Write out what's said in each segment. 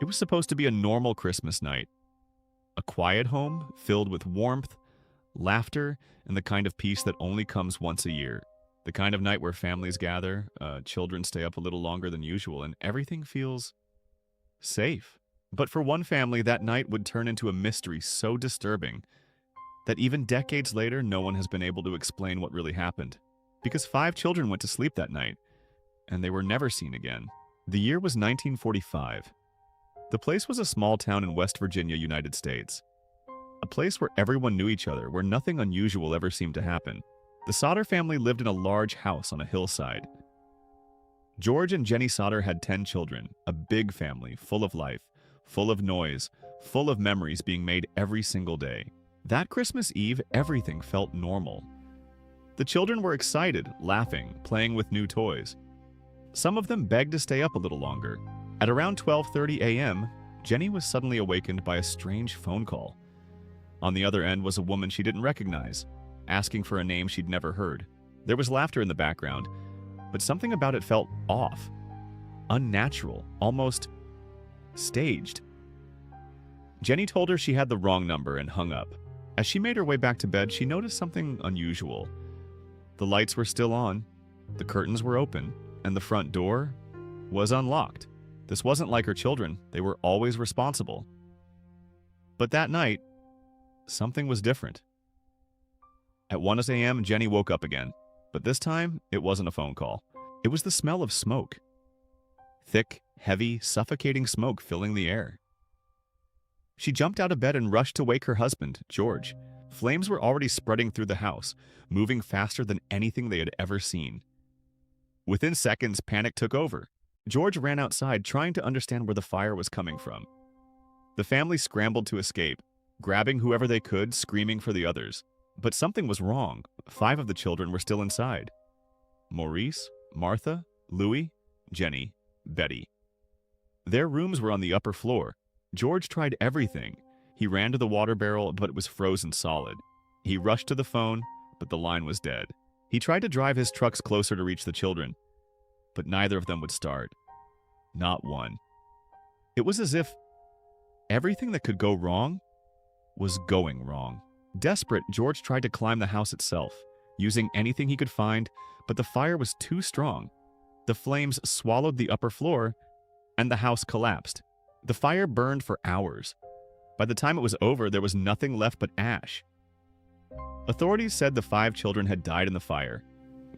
It was supposed to be a normal Christmas night, a quiet home filled with warmth, laughter, and the kind of peace that only comes once a year. The kind of night where families gather, children stay up a little longer than usual, and everything feels safe. But for one family, that night would turn into a mystery so disturbing that even decades later, no one has been able to explain what really happened. Because 5 children went to sleep that night, and they were never seen again. The year was 1945. The place was a small town in West Virginia, United States. A place where everyone knew each other, where nothing unusual ever seemed to happen. The Sodder family lived in a large house on a hillside. George and Jenny Sodder had 10 children, a big family, full of life, full of noise, full of memories being made every single day. That Christmas Eve, everything felt normal. The children were excited, laughing, playing with new toys. Some of them begged to stay up a little longer. At around 12:30 a.m., Jenny was suddenly awakened by a strange phone call. On the other end was a woman she didn't recognize, asking for a name she'd never heard. There was laughter in the background, but something about it felt off, unnatural, almost staged. Jenny told her she had the wrong number and hung up. As she made her way back to bed, she noticed something unusual. The lights were still on, the curtains were open, and the front door was unlocked. This wasn't like her children. They were always responsible. But that night, something was different. At 1 a.m., Jenny woke up again, but this time, it wasn't a phone call. It was the smell of smoke. Thick, heavy, suffocating smoke filling the air. She jumped out of bed and rushed to wake her husband, George. Flames were already spreading through the house, moving faster than anything they had ever seen. Within seconds, panic took over. George ran outside, trying to understand where the fire was coming from. The family scrambled to escape, grabbing whoever they could, screaming for the others. But something was wrong. 5 of the children were still inside. Maurice, Martha, Louis, Jenny, Betty. Their rooms were on the upper floor. George tried everything. He ran to the water barrel, but it was frozen solid. He rushed to the phone, but the line was dead. He tried to drive his trucks closer to reach the children, but neither of them would start. Not one. It was as if everything that could go wrong was going wrong. Desperate, George tried to climb the house itself, using anything he could find, but the fire was too strong. The flames swallowed the upper floor, and the house collapsed. The fire burned for hours. By the time it was over, there was nothing left but ash. Authorities said the 5 children had died in the fire.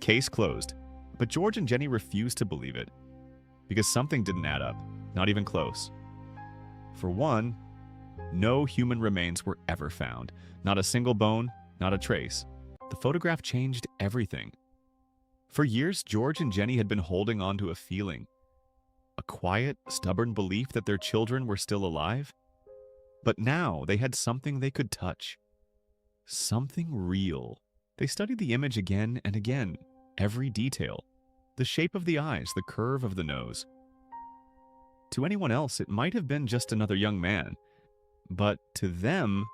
Case closed. But George and Jenny refused to believe it, because something didn't add up, not even close. For one, no human remains were ever found. Not a single bone, not a trace. The photograph changed everything. For years, George and Jenny had been holding on to a feeling. A quiet, stubborn belief that their children were still alive. But now they had something they could touch. Something real. They studied the image again and again, every detail. The shape of the eyes, the curve of the nose. To anyone else, it might have been just another young man. But to them,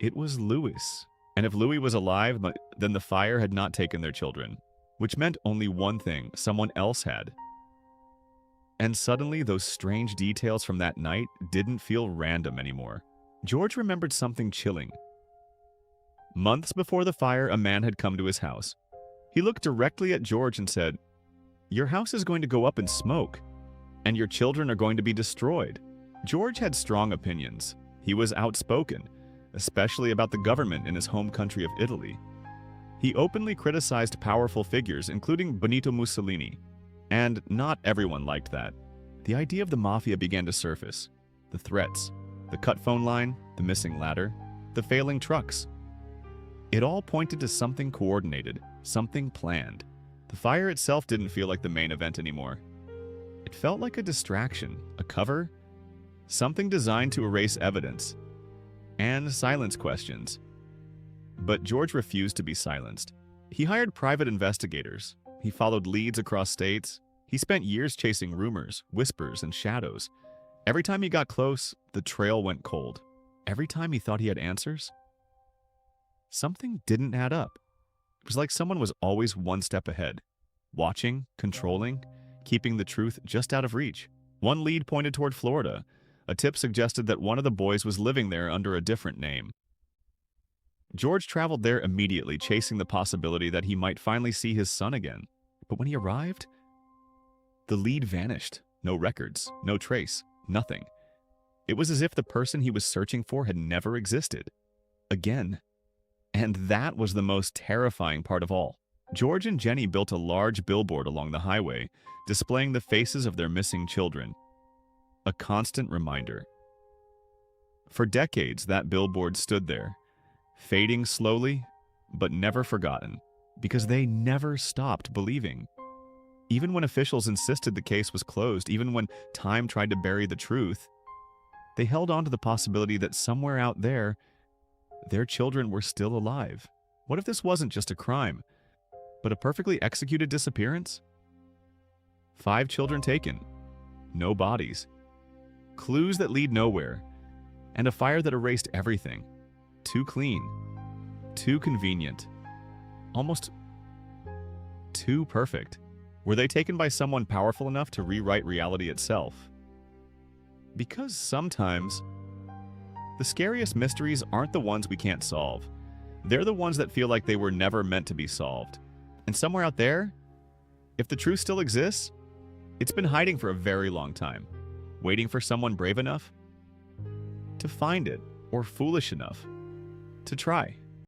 it was Louis. And if Louis was alive, then the fire had not taken their children. Which meant only one thing: someone else had. And suddenly, those strange details from that night didn't feel random anymore. George remembered something chilling. Months before the fire, a man had come to his house. He looked directly at George and said, "Your house is going to go up in smoke, and your children are going to be destroyed." George had strong opinions. He was outspoken, especially about the government in his home country of Italy. He openly criticized powerful figures, including Benito Mussolini. And not everyone liked that. The idea of the mafia began to surface. The threats, the cut phone line, the missing ladder, the failing trucks. It all pointed to something coordinated, something planned. The fire itself didn't feel like the main event anymore. It felt like a distraction, a cover, something designed to erase evidence and silence questions. But George refused to be silenced. He hired private investigators. He followed leads across states. He spent years chasing rumors, whispers, and shadows. Every time he got close, the trail went cold. Every time he thought he had answers, something didn't add up. It was like someone was always one step ahead, watching, controlling, keeping the truth just out of reach. One lead pointed toward Florida. A tip suggested that one of the boys was living there under a different name. George traveled there immediately, chasing the possibility that he might finally see his son again. But when he arrived, the lead vanished. No records, no trace, nothing. It was as if the person he was searching for had never existed. Again. And that was the most terrifying part of all. George and Jenny built a large billboard along the highway, displaying the faces of their missing children. A constant reminder. For decades, that billboard stood there, fading slowly, but never forgotten, because they never stopped believing. Even when officials insisted the case was closed, even when time tried to bury the truth, they held on to the possibility that somewhere out there, their children were still alive. What if this wasn't just a crime, but a perfectly executed disappearance? 5 children taken, no bodies, clues that lead nowhere, and a fire that erased everything. Too clean, too convenient, almost too perfect. Were they taken by someone powerful enough to rewrite reality itself? Because sometimes, the scariest mysteries aren't the ones we can't solve. They're the ones that feel like they were never meant to be solved. And somewhere out there, if the truth still exists, it's been hiding for a very long time, waiting for someone brave enough to find it or foolish enough to try.